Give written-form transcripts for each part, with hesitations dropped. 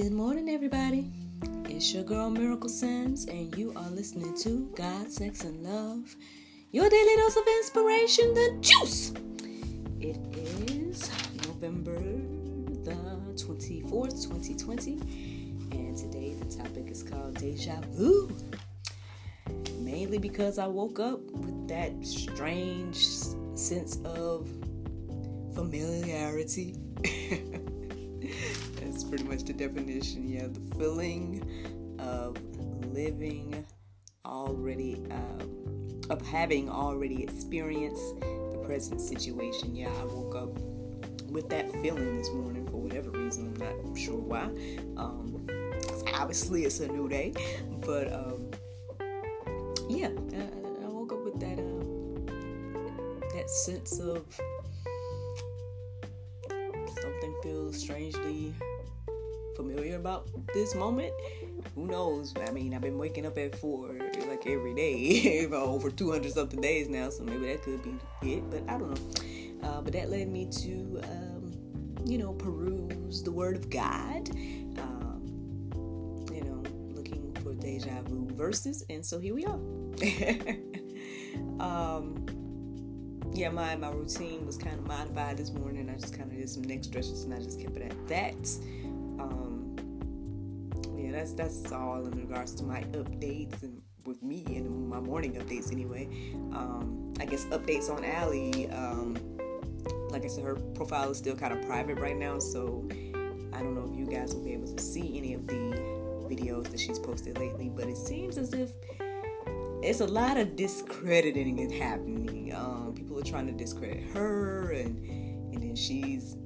Good morning, everybody. It's your girl, Miracle Sims, and you are listening to God, Sex, and Love, your daily dose of inspiration, the juice. It is November the 24th, 2020, and today the topic is called Déjà vu. Mainly because I woke up with that strange sense of familiarity. That's pretty much the definition. Yeah, the feeling of living already, of having already experienced the present situation. Yeah, I woke up with that feeling this morning for whatever reason. I'm not sure why. Obviously, it's a new day, but yeah, I woke up with that sense of something feels strangely familiar about this moment. Who knows? I mean, I've been waking up at 4 like every day over 200 something days now, so maybe that could be it, but I don't know. But that led me to peruse the Word of God, looking for deja vu verses, and so here we are. Yeah, my routine was kind of modified this morning. I just kind of did some neck stretches and I just kept it at that. Yeah, that's all in regards to my updates and with me and my morning updates anyway. I guess updates on Allie. Like I said, her profile is still kind of private right now, so I don't know if you guys will be able to see any of the videos that she's posted lately, but it seems as if it's a lot of discrediting is happening. People are trying to discredit her, and then she's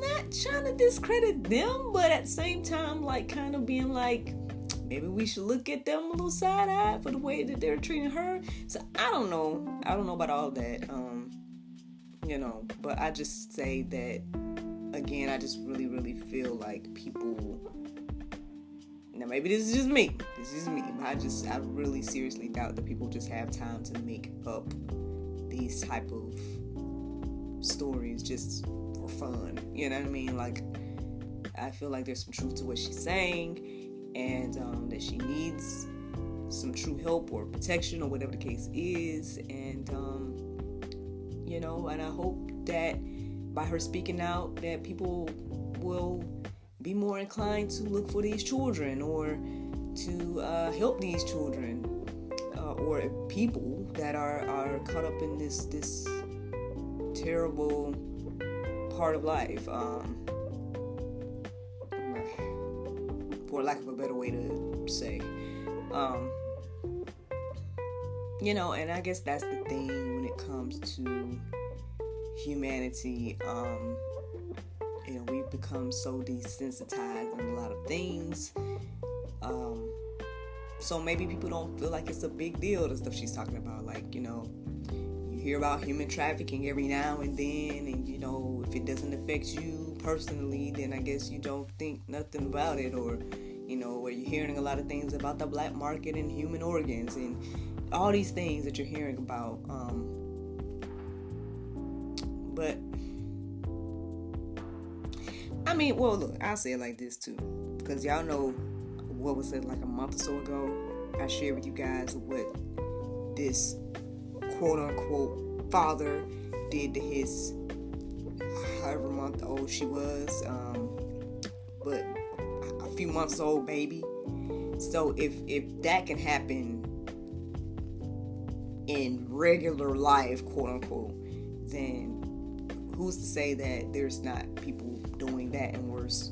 not trying to discredit them, but at the same time, like, kind of being like, maybe we should look at them a little side-eyed for the way that they're treating her. So I don't know about all that, but I just say that, again, I just really, really feel like people, now maybe this is just me, I really seriously doubt that people just have time to make up these type of stories just for fun, you know what I mean? Like, I feel like there's some truth to what she's saying, and that she needs some true help or protection or whatever the case is, and and I hope that by her speaking out that people will be more inclined to look for these children or to help these children or people that are caught up in this terrible part of life, for lack of a better way to say, and I guess that's the thing when it comes to humanity. We've become so desensitized on a lot of things. So maybe people don't feel like it's a big deal, the stuff she's talking about. Like, you hear about human trafficking every now and then, and, if it doesn't affect you personally, then I guess you don't think nothing about it. Or, where you're hearing a lot of things about the black market and human organs and all these things that you're hearing about. But I mean, well, look, I'll say it like this too, because y'all know what was it, like a month or so ago, I shared with you guys what this quote-unquote father did to his however month old she was, but a few months old baby. So if that can happen in regular life, quote-unquote, then who's to say that there's not people doing that and worse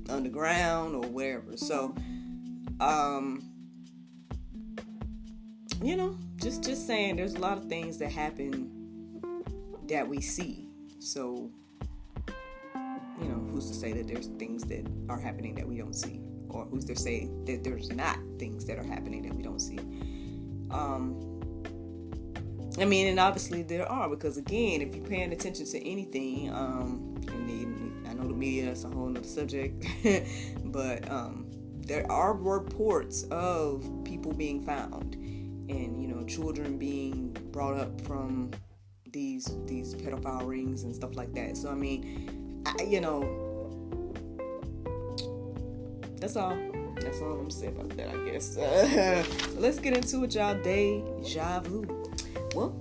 underground or wherever? So, just saying, there's a lot of things that happen that we see. So, who's to say that there's things that are happening that we don't see? Or who's to say that there's not things that are happening that we don't see? I mean, and obviously there are, because again, if you're paying attention to anything, and I know the media, that's a whole other subject, but there are reports of people being found, and children being brought up from these pedophile rings and stuff like that. So I mean, that's all I'm gonna say about that, I guess. Let's get into it, y'all. Déjà vu. Well,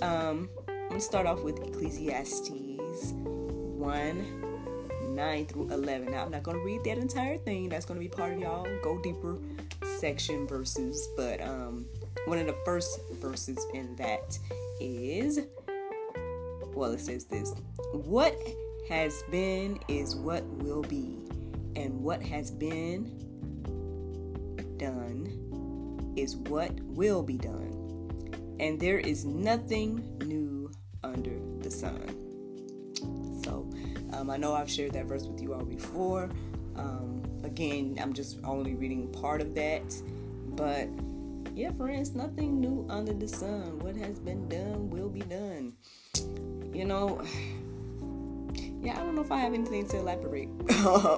I'm gonna start off with Ecclesiastes 1:9 through 11. Now, I'm not gonna read that entire thing. That's gonna be part of y'all Go Deeper section verses. But one of the first verses in that is, well, it says this: what has been is what will be, and what has been done is what will be done, and there is nothing new under the sun. So I know I've shared that verse with you all before. Again, I'm just only reading part of that, but yeah, friends, nothing new under the sun. What has been done will be done. Yeah, I don't know if I have anything to elaborate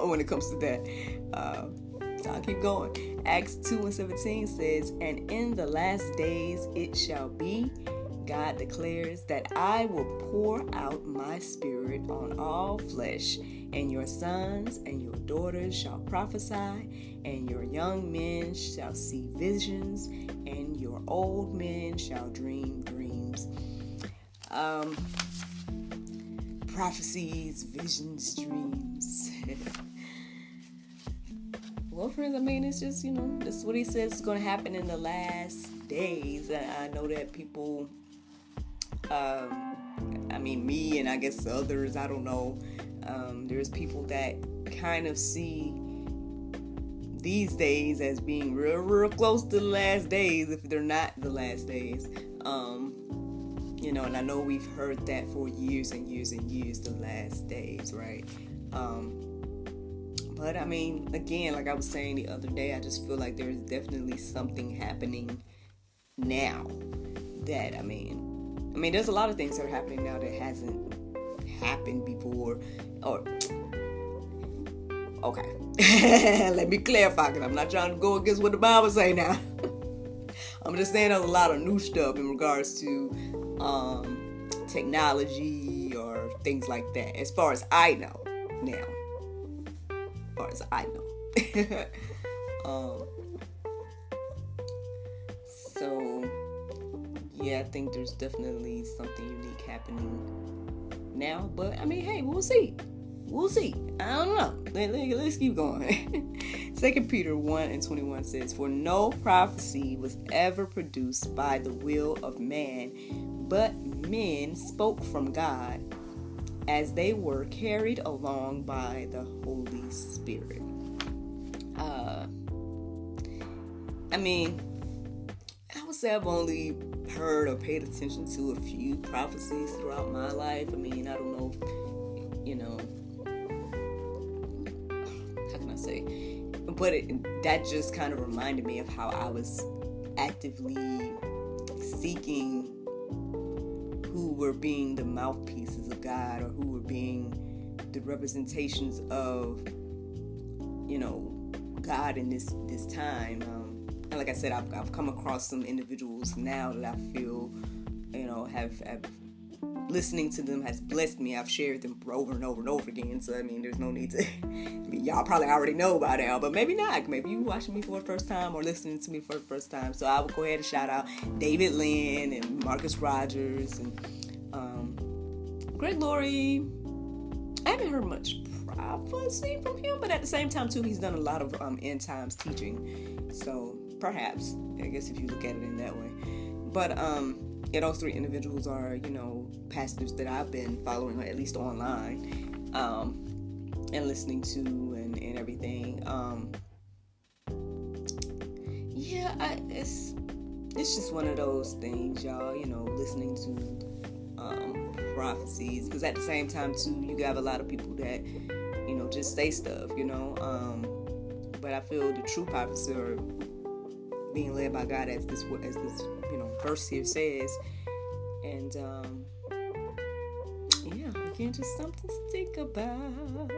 when it comes to that. So I'll keep going. Acts 2:17 says, and in the last days it shall be, God declares, that I will pour out my spirit on all flesh, and your sons and your daughters shall prophesy, and your young men shall see visions, and your old men shall dream dreams. Prophecies, visions, dreams. Well, friends, I mean, it's just, this is what he says is going to happen in the last days. And I know that people, me and I guess others, I don't know, there's people that kind of see these days as being real close to the last days, if they're not the last days. And I know we've heard that for years and years and years, the last days, right? But I mean, again, like I was saying the other day, I just feel like there's definitely something happening now that, I mean, there's a lot of things that are happening now that hasn't happened before. Okay. Let me clarify, because I'm not trying to go against what the Bible say now. I'm just saying there's a lot of new stuff in regards to technology or things like that, as far as I know now. As far as I know. So yeah, I think there's definitely something unique happening now, but I mean, hey, we'll see. I don't know. Let's keep going. 2 Peter 1:21 says, for no prophecy was ever produced by the will of man, but men spoke from God as they were carried along by the Holy Spirit. I would say I've only heard or paid attention to a few prophecies throughout my life. I don't know if, how can I say? But that just kind of reminded me of how I was actively seeking who were being the mouthpieces of God, or who were being the representations of, God in this time. And like I said, I've come across some individuals now that I feel, have listening to them has blessed me. I've shared them over and over and over again. So, there's no need to, y'all probably already know by now, but maybe not. Maybe you watching me for the first time or listening to me for the first time. So I will go ahead and shout out David Lynn and Marcus Rogers and Greg Laurie. I haven't heard much prophecy from him, but at the same time too, he's done a lot of end times teaching. So perhaps, I guess if you look at it in that way. But those three individuals are, pastors that I've been following, at least online, and listening to and everything. It's just one of those things, y'all, listening to prophecies, because at the same time too, you have a lot of people that, just say stuff, but I feel the true prophets are being led by God, as this verse here says. And again, just something to think about.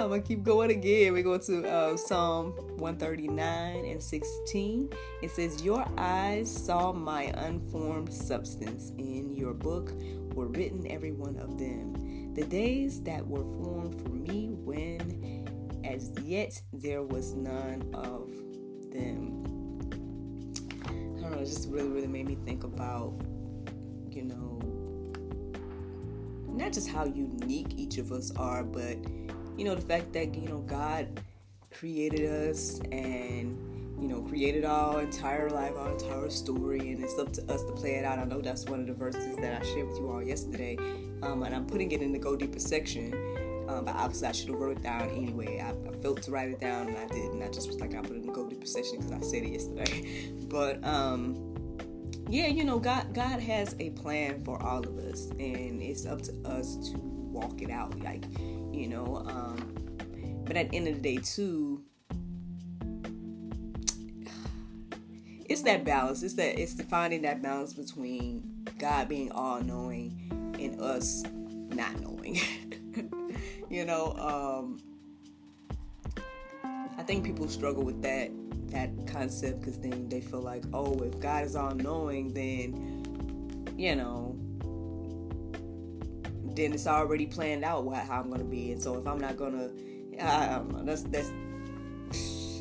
I'm going to keep going again. We go to Psalm 139 and 16. It says, your eyes saw my unformed substance. In your book were written every one of them. The days that were formed for me, when as yet there was none of them. I don't know, it just really, really made me think about, not just how unique each of us are, but, the fact that, God created us and, created our entire life, our entire story, and it's up to us to play it out. I know that's one of the verses that I shared with you all yesterday, and I'm putting it in the Go Deeper section, but obviously I should have wrote it down anyway. I felt to write it down, and I did, and I just was like, I put it in the Go Deeper section because I said it yesterday. But, God has a plan for all of us, and it's up to us to walk it out, but at the end of the day, too, it's that balance. It's finding that balance between God being all-knowing and us not knowing. I think people struggle with that concept because then they feel like, oh, if God is all-knowing, then then it's already planned out how I'm gonna be, and so if I'm not gonna, I don't know.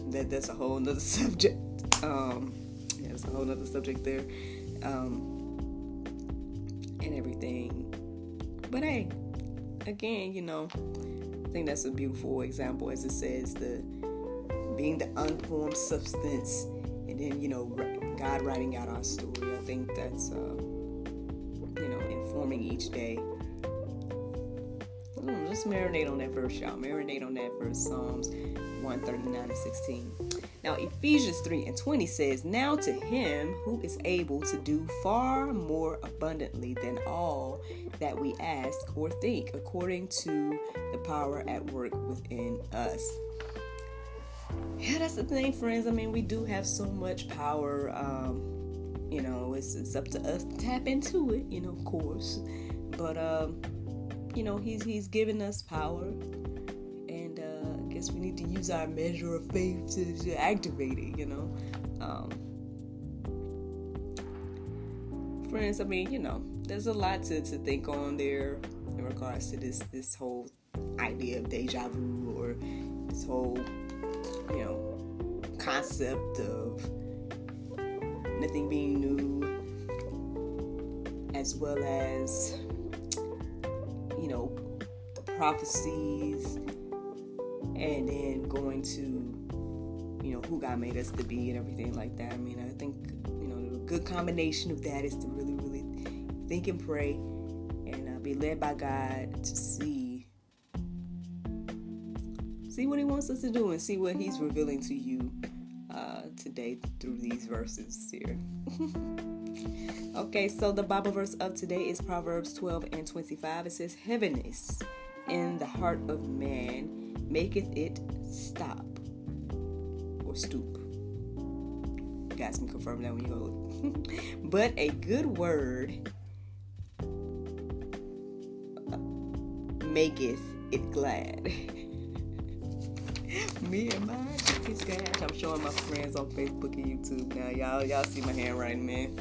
That's a whole nother subject. It's a whole nother subject there, and everything. But hey, again, I think that's a beautiful example, as it says, being the unformed substance, and then God writing out our story. I think that's informing each day. Just marinate on that verse, y'all. Marinate on that verse, Psalms 139 and 16. Now, Ephesians 3 and 20 says, now to him who is able to do far more abundantly than all that we ask or think, according to the power at work within us. Yeah, that's the thing, friends. I mean, we do have so much power. It's up to us to tap into it, of course. But, he's given us power. And I guess we need to use our measure of faith to activate it, Friends, I mean, there's a lot to think on there in regards to this whole idea of deja vu, or this whole concept of nothing being new, as well as the prophecies, and then going to who God made us to be and everything like that. I mean, I think a good combination of that is to really, really think and pray, and be led by God to see what he wants us to do, and see what he's revealing to you today through these verses here. Okay, so the Bible verse of today is Proverbs 12 and 25. It says, heaviness in the heart of man maketh it stop or stoop. You guys can confirm that when you go look. But a good word maketh it glad. Me and my cookies glad. I'm showing my friends on Facebook and YouTube now. Y'all see my handwriting, man.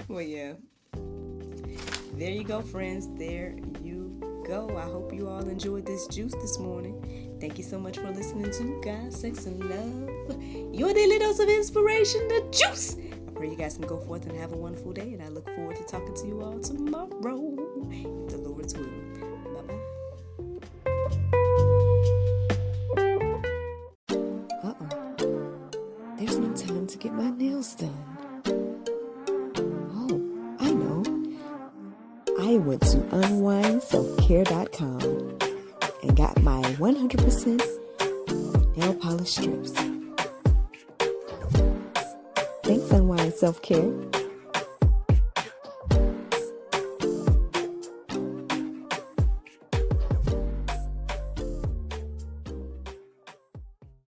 Well, yeah. There you go, friends. There you go. I hope you all enjoyed this juice this morning. Thank you so much for listening to God, Sex, and Love. Your daily dose of inspiration, the juice. I pray you guys can go forth and have a wonderful day, and I look forward to talking to you all tomorrow, if the Lord's will. Bye-bye. There's no time to get my nails done. Oh, I know. I went to unwindselfcare.com and got my 100% nail polish strips. Thanks, Unwind Self Care.